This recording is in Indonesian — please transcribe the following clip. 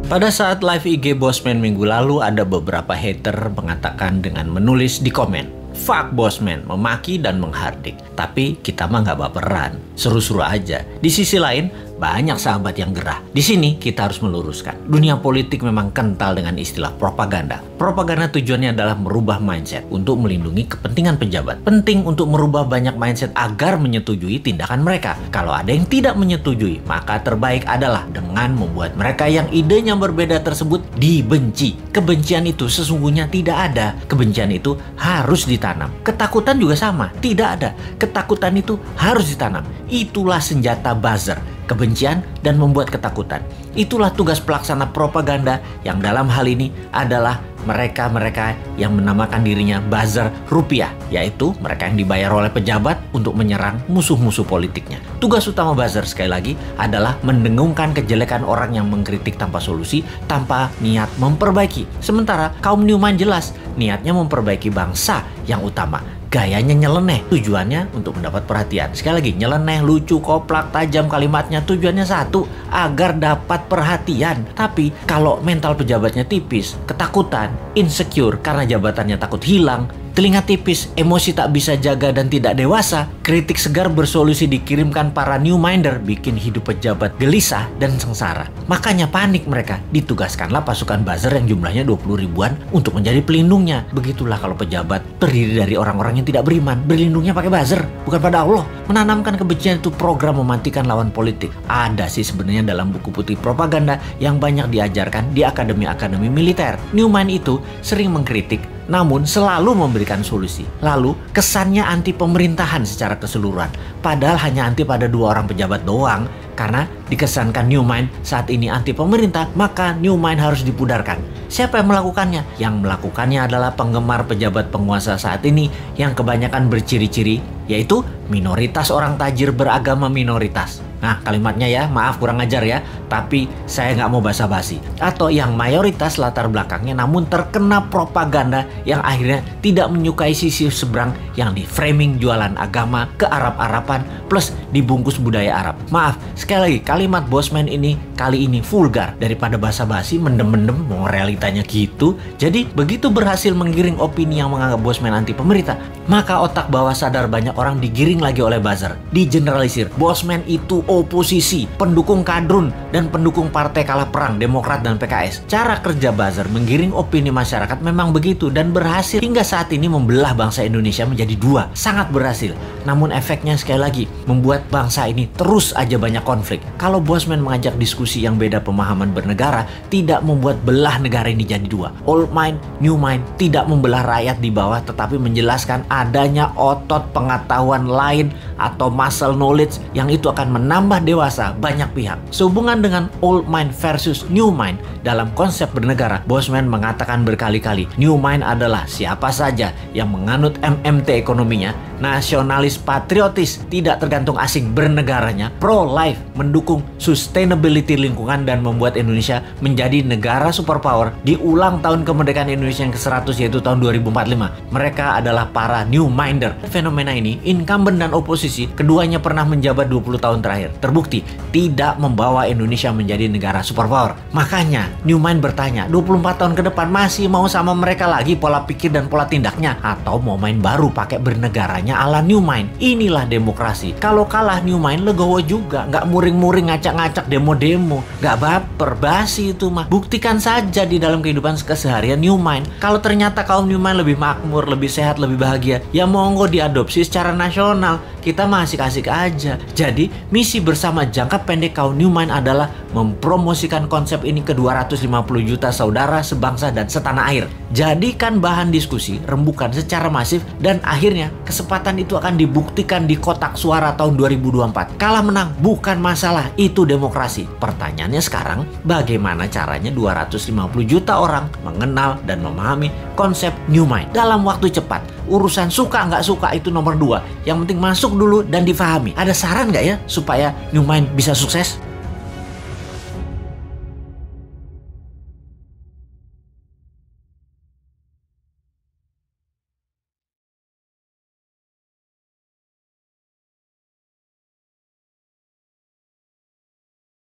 Pada saat live IG Bosman minggu lalu, ada beberapa hater mengatakan dengan menulis di komen, "Fuck Bosman," memaki dan menghardik. Tapi kita mah nggak baperan, seru-seru aja. Di sisi lain, banyak sahabat yang gerah. Di sini kita harus meluruskan. Dunia politik memang kental dengan istilah propaganda. Propaganda tujuannya adalah merubah mindset untuk melindungi kepentingan pejabat. Penting untuk merubah banyak mindset agar menyetujui tindakan mereka. Kalau ada yang tidak menyetujui, maka terbaik adalah dengan membuat mereka yang idenya berbeda tersebut dibenci. Kebencian itu sesungguhnya tidak ada. Kebencian itu harus ditanam. Ketakutan juga sama, tidak ada. Ketakutan itu harus ditanam. Itulah senjata buzzer. Kebencian dan membuat ketakutan. Itulah tugas pelaksana propaganda yang dalam hal ini adalah mereka-mereka yang menamakan dirinya buzzer rupiah, yaitu mereka yang dibayar oleh pejabat untuk menyerang musuh-musuh politiknya. Tugas utama buzzer sekali lagi adalah mendengungkan kejelekan orang yang mengkritik tanpa solusi, tanpa niat memperbaiki. Sementara kaum Newmind jelas niatnya memperbaiki bangsa yang utama. Gayanya nyeleneh, tujuannya untuk mendapat perhatian. Sekali lagi, nyeleneh, lucu, koplak, tajam kalimatnya, tujuannya satu, agar dapat perhatian. Tapi kalau mental pejabatnya tipis, ketakutan, insecure karena jabatannya takut hilang, telinga tipis, emosi tak bisa jaga dan tidak dewasa, kritik segar bersolusi dikirimkan para Newminder, bikin hidup pejabat gelisah dan sengsara. Makanya panik mereka, ditugaskanlah pasukan buzzer yang jumlahnya 20 ribuan untuk menjadi pelindungnya. Begitulah kalau pejabat terdiri dari orang-orang yang tidak beriman, berlindungnya pakai buzzer, bukan pada Allah. Menanamkan kebencian itu program mematikan lawan politik. Ada sih sebenarnya dalam buku putih propaganda yang banyak diajarkan di akademi-akademi militer. Newmind itu sering mengkritik, namun selalu memberikan solusi. Lalu kesannya anti pemerintahan secara keseluruhan. Padahal hanya anti pada 2 orang pejabat doang. Karena dikesankan Newmind saat ini anti pemerintah, maka Newmind harus dipudarkan. Siapa yang melakukannya? Yang melakukannya adalah penggemar pejabat penguasa saat ini yang kebanyakan berciri-ciri, yaitu minoritas orang tajir beragama minoritas. Nah, kalimatnya ya, maaf kurang ajar ya, tapi saya nggak mau basa-basi. Atau yang mayoritas latar belakangnya namun terkena propaganda yang akhirnya tidak menyukai sisi seberang yang di framing jualan agama ke Arab-Araban plus dibungkus budaya Arab. Maaf, sekali lagi kalimat Bosman ini kali ini vulgar. Daripada basa-basi, mendem-mendem, mau realitanya gitu. Jadi begitu berhasil menggiring opini yang menganggap Bosman anti pemerintah, maka otak bawah sadar banyak orang digiring lagi oleh buzzer. Digeneralisir, Bosman itu oposisi, pendukung kadrun, dan pendukung partai kalah perang, Demokrat dan PKS. Cara kerja buzzer menggiring opini masyarakat memang begitu dan berhasil hingga saat ini membelah bangsa Indonesia menjadi 2. Sangat berhasil. Namun efeknya sekali lagi membuat bangsa ini terus aja banyak konflik. Kalau Bosman mengajak diskusi yang beda pemahaman bernegara, tidak membuat belah negara ini jadi 2. Old mind, new mind, tidak membelah rakyat di bawah, tetapi menjelaskan adanya otot pengetahuan lain atau muscle knowledge yang itu akan menambah dewasa banyak pihak. Sehubungan dengan old mind versus new mind dalam konsep bernegara, Bosman mengatakan berkali-kali, new mind adalah siapa saja yang menganut MMT ekonominya, nasionalis patriotis, tidak tergantung asing bernegaranya, pro-life, mendukung sustainability lingkungan dan membuat Indonesia menjadi negara superpower di ulang tahun kemerdekaan Indonesia yang ke-100 yaitu tahun 2045. Mereka adalah para new minder. Fenomena ini, incumbent dan oposisi, keduanya pernah menjabat 20 tahun terakhir. Terbukti tidak membawa Indonesia menjadi negara superpower. Makanya new mind bertanya, 24 tahun ke depan masih mau sama mereka lagi pola pikir dan pola tindaknya, atau mau main baru pakai bernegaranya ala Newmind? Inilah demokrasi. Kalau kalah Newmind legowo juga, nggak muring-muring ngacak-ngacak demo-demo, nggak baper, basi itu mah. Buktikan saja di dalam kehidupan keseharian Newmind. Kalau ternyata kaum Newmind lebih makmur, lebih sehat, lebih bahagia, ya monggo diadopsi secara nasional. Kita masih asik-asik aja. Jadi misi bersama jangka pendek kaum Newmind adalah mempromosikan konsep ini ke 250 juta saudara sebangsa dan setanah air. Jadikan bahan diskusi, rembukan secara masif, dan akhirnya kesempatan itu akan dibuktikan di kotak suara tahun 2024. Kalah menang bukan masalah, itu demokrasi. Pertanyaannya sekarang, bagaimana caranya 250 juta orang mengenal dan memahami konsep Newmind dalam waktu cepat? Urusan suka nggak suka itu nomor 2. Yang penting masuk dulu dan difahami. Ada saran nggak ya supaya Newmind bisa sukses?